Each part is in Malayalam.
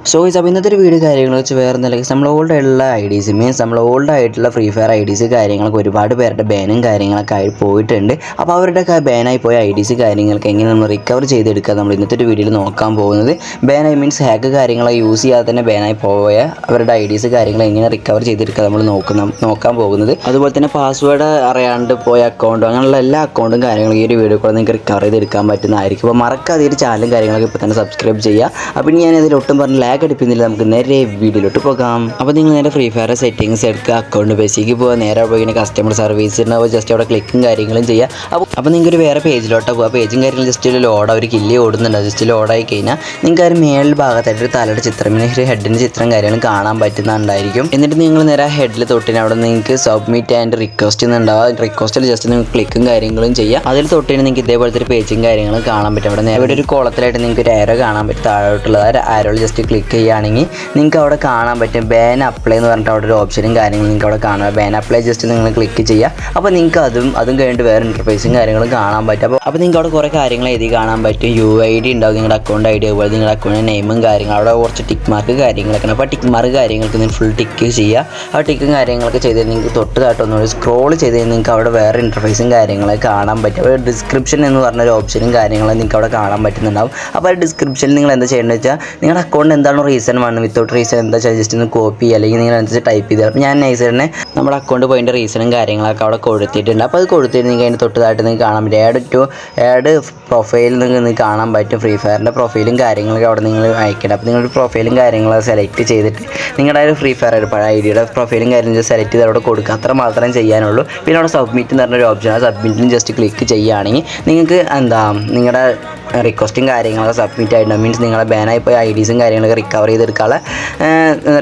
സോ ഗയ്സ് അപ്പോൾ ഇന്നത്തെ ഒരു വീഡിയോ കാര്യങ്ങൾ വെച്ച് വേറെ എന്തെങ്കിലും നമ്മൾ ഓൾഡ് ആയിട്ടുള്ള ഐഡീസ് മീൻസ് നമ്മൾ ഓൾഡ് ആയിട്ടുള്ള ഫ്രീ ഫയർ ഐഡീസ് കാര്യങ്ങളൊക്കെ ഒരുപാട് പേരുടെ ബാനും കാര്യങ്ങളൊക്കെ ആയി പോയിട്ടുണ്ട്. അപ്പോൾ അവരുടെയൊക്കെ ബാനായി പോയ ഐഡീസ് കാര്യങ്ങളൊക്കെ എങ്ങനെ നമ്മൾ റിക്കവർ ചെയ്തെടുക്കുക നമ്മൾ ഇന്നത്തെ ഒരു വീഡിയോയിൽ നോക്കാൻ പോകുന്നത്. ബാനായി മീൻസ് ഹാക്ക് കാര്യങ്ങളൊക്കെ യൂസ് ചെയ്യാതെ തന്നെ ബാനായി പോയ അവരുടെ ഐഡീസ് കാര്യങ്ങൾ എങ്ങനെ റിക്കവർ ചെയ്തെടുക്കുക നമ്മൾ നോക്കാൻ പോകുന്നത്. അതുപോലെ തന്നെ പാസ്വേഡ് അറിയാണ്ട് പോയ അക്കൗണ്ടും അങ്ങനെയുള്ള എല്ലാ അക്കൗണ്ടും കാര്യങ്ങളും ഈ ഒരു വീഡിയോ കൂടെ നിങ്ങൾക്ക് റിക്കവർ ചെയ്തെടുക്കാൻ പറ്റുന്നതായിരിക്കും. അപ്പോൾ മറക്കാതെ ഒരു ചാനലും കാര്യങ്ങളൊക്കെ ഇപ്പോൾ തന്നെ സബ്സ്ക്രൈബ് ചെയ്യുക. അപ്പോൾ ഞാൻ ഇതിൽ ഒട്ടും പറഞ്ഞ് ലാഗ് അടിപ്പിക്കുന്നില്ല, നമുക്ക് നേരെ വീഡിയോയിലോട്ട് പോകാം. അപ്പോൾ നിങ്ങൾ നേരെ ഫ്രീ ഫയർ സെറ്റിംഗ്സ് എടുക്കുക, അക്കൗണ്ട് ബേസിക്ക് പോകുക, നേരെ പോയി കസ്റ്റമർ സർവീസ് ഉണ്ടാവും, ജസ്റ്റ് അവിടെ ക്ലിക്കും കാര്യങ്ങളും ചെയ്യുക. അപ്പോൾ നിങ്ങൾക്ക് ഒരു വേറെ പേജിലോട്ട് പോകുക. പേജും കാര്യങ്ങളും ജസ്റ്റ് ഒരു ലോഡ് ഒരു കില്ല് ഓടുന്നുണ്ട്, ജസ്റ്റ് ലോഡായി കഴിഞ്ഞാൽ നിങ്ങൾക്ക് ഒരു മേളിൽ ഭാഗത്തായിട്ട് ഒരു തലയുടെ ചിത്രം ഒരു ഹെഡിൻ്റെ ചിത്രം കാര്യങ്ങളും കാണാൻ പറ്റുന്നുണ്ടായിരിക്കും. എന്നിട്ട് നിങ്ങൾ നേരെ ഹെഡിൽ തൊട്ടിന് അവിടെ നിങ്ങൾക്ക് സബ്മിറ്റ് ആൻഡ് റിക്വസ്റ്റ് എന്നുണ്ടാവുക. റിക്വസ്റ്റിൽ ജസ്റ്റ് നിങ്ങൾ ക്ലിക്കും കാര്യങ്ങളും ചെയ്യുക. അതിൽ തൊട്ടിന് നിങ്ങൾക്ക് ഇതേപോലത്തെ ഒരു പേജും കാര്യങ്ങളും കാണാൻ പറ്റും. അവിടെ നേരെ ഒരു കോളത്തിലായിട്ട് നിങ്ങൾക്ക് ഒരു ആരോ കാണാൻ പറ്റും, താഴോട്ടുള്ളത് ആ ആരോയിൽ ജസ്റ്റ് ക്ലിക്ക് ചെയ്യുകയാണെങ്കിൽ നിങ്ങൾക്ക് അവിടെ കാണാൻ പറ്റും ബാൻ അപ്ലൈ എന്ന് പറഞ്ഞിട്ട് അവിടെ ഒരു ഓപ്ഷനും കാര്യങ്ങളും നിങ്ങൾക്ക് അവിടെ കാണാം. ബാൻ അപ്ലൈ ജസ്റ്റ് നിങ്ങൾ ക്ലിക്ക് ചെയ്യുക. അപ്പോൾ നിങ്ങൾക്ക് അതും കഴിഞ്ഞിട്ട് വേറെ ഇൻ്റർഫേസും കാര്യങ്ങളും കാണാൻ പറ്റും. അപ്പോൾ നിങ്ങൾക്ക് അവിടെ കുറേ കാര്യങ്ങൾ എഴുതി കാണാൻ പറ്റും. UID ഉണ്ടാവും, നിങ്ങളുടെ അക്കൗണ്ട് ID, അതുപോലെ നിങ്ങളുടെ അക്കൗണ്ട് നെയിമും കാര്യങ്ങളും, അവിടെ കുറച്ച് ടിക്ക് മാർക്ക് കാര്യങ്ങളൊക്കെ ഉണ്ട്. അപ്പോൾ ടിക്ക് മാർക്ക് കാര്യങ്ങൾക്ക് നിങ്ങൾ ഫുൾ ടിക്ക് ചെയ്യുക. ആ ടിക്കും കാര്യങ്ങളൊക്കെ ചെയ്ത് നിങ്ങൾക്ക് തൊട്ട് താട്ടൊന്നുകൂടി സ്ക്രോൾ ചെയ്ത് നിങ്ങൾക്ക് അവിടെ വേറെ ഇൻ്റർഫേസും കാര്യങ്ങളൊക്കെ കാണാൻ പറ്റും. അപ്പോൾ ഡിസ്ക്രിപ്ഷൻ എന്ന് പറഞ്ഞൊരു ഓപ്ഷനും കാര്യങ്ങളും നിങ്ങൾക്ക് അവിടെ കാണാൻ പറ്റുന്നുണ്ടാവും. അപ്പോൾ ആ ഡിസ്ക്രിപ്ഷനിൽ നിങ്ങൾ എന്താ ചെയ്യേണ്ടത് വെച്ചാൽ നിങ്ങളുടെ അക്കൗണ്ട് എന്താണോ റീസൺ വേണം, വിത്തൗട്ട് റീസൺ എന്താ വെച്ചാൽ ജസ്റ്റ് ഒന്ന് കോപ്പി അല്ലെങ്കിൽ നിങ്ങൾ അനുസരിച്ച് ടൈപ്പ് ചെയ്ത്. അപ്പോൾ ഞാൻ നൈസറിനെ നമ്മുടെ അക്കൗണ്ട് പോയിൻ്റെ റീസണും കാര്യങ്ങളൊക്കെ അവിടെ കൊടുത്തിട്ടുണ്ട്. അപ്പോൾ അത് കൊടുത്തിട്ട് നിങ്ങൾക്ക് അതിൻ്റെ തൊട്ടതായിട്ട് നിങ്ങൾക്ക് കാണാൻ പറ്റും. ആഡ് പ്രൊഫൈൽ നിങ്ങൾക്ക് കാണാൻ പറ്റും. ഫ്രീ ഫയറിൻ്റെ പ്രൊഫൈലും കാര്യങ്ങളൊക്കെ അവിടെ നിങ്ങൾ അയക്കണം. അപ്പോൾ നിങ്ങളുടെ പ്രൊഫൈലും കാര്യങ്ങളൊക്കെ സെലക്ട് ചെയ്തിട്ട് നിങ്ങളുടെ ഒരു ഫ്രീ ഫയർ പഴയ ഐഡിയുടെ പ്രൊഫൈലും കാര്യങ്ങളും സെലക്ട് ചെയ്ത് അവിടെ കൊടുക്കുക. അത്ര മാത്രം ചെയ്യാനുള്ളൂ. പിന്നെ അവിടെ സബ്മിറ്റ് എന്ന് പറഞ്ഞൊരു ഓപ്ഷൻ, ആ സബ്മിറ്റിന് ജസ്റ്റ് ക്ലിക്ക് ചെയ്യുകയാണെങ്കിൽ നിങ്ങൾക്ക് നിങ്ങളുടെ റിക്വസ്റ്റും കാര്യങ്ങളൊക്കെ സബ്മിറ്റ് ആയിട്ടുണ്ടാവും. മീൻസ് നിങ്ങളെ ബാനായി പോയ ഐഡീസും കാര്യങ്ങളൊക്കെ റിക്കവർ ചെയ്തെടുക്കാനുള്ള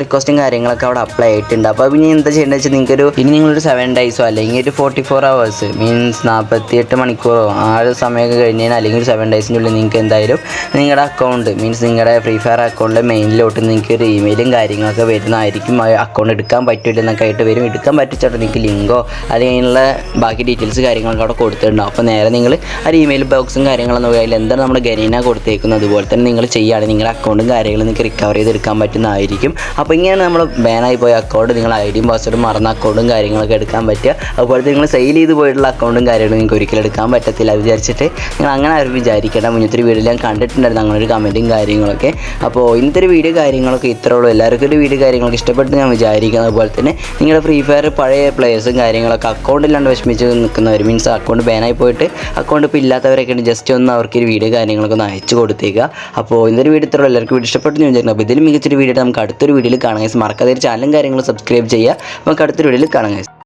റിക്വസ്റ്റും കാര്യങ്ങളൊക്കെ അവിടെ അപ്ലൈ ആയിട്ടുണ്ട്. അപ്പോൾ ഇനി എന്താ ചെയ്യേണ്ടത് വെച്ചാൽ ഇനി നിങ്ങളൊരു 7 ഡേയ്സോ അല്ലെങ്കിൽ ഒരു 44 hours മീൻസ് 48 മണിക്കൂറോ ആ ഒരു സമയമൊക്കെ കഴിഞ്ഞ് കഴിഞ്ഞാൽ അല്ലെങ്കിൽ ഒരു 7 ഡേയ്സിൻ്റെ ഉള്ളിൽ നിങ്ങൾക്ക് എന്തായാലും നിങ്ങളുടെ അക്കൗണ്ട് മീൻസ് നിങ്ങളുടെ ഫ്രീ ഫയർ അക്കൗണ്ടിലെ മെയിനിലോട്ട് നിങ്ങൾക്ക് ഒരു ഇമെയിലും കാര്യങ്ങളൊക്കെ വരുന്നതായിരിക്കും. അക്കൗണ്ട് എടുക്കാൻ പറ്റില്ല എന്നൊക്കെ ആയിട്ട് വരും. എടുക്കാൻ പറ്റിച്ചാൽ നിങ്ങൾക്ക് ലിങ്കോ അല്ലെങ്കിൽ ബാക്കി ഡീറ്റെയിൽസ് കാര്യങ്ങളൊക്കെ അവിടെ കൊടുത്തിട്ടുണ്ടാവും. അപ്പോൾ നേരെ നിങ്ങൾ ആ ഇമെയിൽ ബോക്സും കാര്യങ്ങളൊന്നും അതിൽ എന്താണ് നമ്മുടെ ഗരീന കൊടുത്തേക്കുന്നത് അതുപോലെ തന്നെ നിങ്ങൾ ചെയ്യുകയാണെങ്കിൽ നിങ്ങളുടെ അക്കൗണ്ടും കാര്യങ്ങളും നിങ്ങൾക്ക് റിക്കവർ ചെയ്തെടുക്കാൻ പറ്റുന്നതായിരിക്കും. അപ്പോൾ ഇങ്ങനെയാണ് നമ്മൾ ബാനായി പോയ അക്കൗണ്ട് നിങ്ങൾ ഐഡിയും പാസ്വേഡും മറന്ന അക്കൗണ്ടും കാര്യങ്ങളൊക്കെ എടുക്കാൻ പറ്റുക. അതുപോലെ തന്നെ നിങ്ങൾ സെയിൽ ചെയ്ത് പോയിട്ടുള്ള അക്കൗണ്ടും കാര്യങ്ങളും നിങ്ങൾക്ക് ഒരിക്കലും എടുക്കാൻ പറ്റത്തില്ല. അത് വിചാരിച്ചിട്ട് നിങ്ങൾ അങ്ങനെ ആരും വിചാരിക്കേണ്ട. മുന്നത്തെ ഒരു വീഡിയോ ഞാൻ കണ്ടിട്ടുണ്ടായിരുന്നു അങ്ങനെ ഒരു കമൻറ്റും കാര്യങ്ങളൊക്കെ. അപ്പോൾ ഇന്നത്തെ ഒരു വീഡിയോ കാര്യങ്ങളൊക്കെ ഇത്രേ ഉള്ളൂ. എല്ലാവർക്കും ഒരു വീഡിയോ കാര്യങ്ങളൊക്കെ ഇഷ്ടപ്പെട്ട് ഞാൻ വിചാരിക്കുന്നത്. അതുപോലെ തന്നെ നിങ്ങളുടെ ഫ്രീ ഫയർ പഴയ പ്ലേയേഴ്സും കാര്യങ്ങളൊക്കെ അക്കൗണ്ടില്ലാണ്ട് വിഷമിച്ച് നിൽക്കുന്നവർ മീൻസ് അക്കൗണ്ട് ബാനായി പോയിട്ട് അക്കൗണ്ട് ഇപ്പോൾ ഇല്ലാത്തവരൊക്കെ ജസ്റ്റ് ഒന്ന് അവർക്കൊരു വീഡിയോ കാര്യങ്ങളൊക്കെ ഒന്ന് അയച്ചു കൊടുത്തേക്കുക. അപ്പോൾ ഇന്നൊരു വീഡിയോ ഇത്ര എല്ലാവർക്കും വീഡിയോ ഇഷ്ടപ്പെട്ടു എന്ന് വിചാരിക്കുന്നു. അപ്പോൾ ഇതിലും മികച്ചൊരു വീഡിയോ നമുക്ക് അടുത്തൊരു വീഡിയോയിൽ കാണാം. മറക്കാതെ ചാനലും കാര്യങ്ങളും സബ്സ്ക്രൈബ് ചെയ്യുക. നമുക്ക് അടുത്തൊരു വീഡിയോയിൽ കാണാം.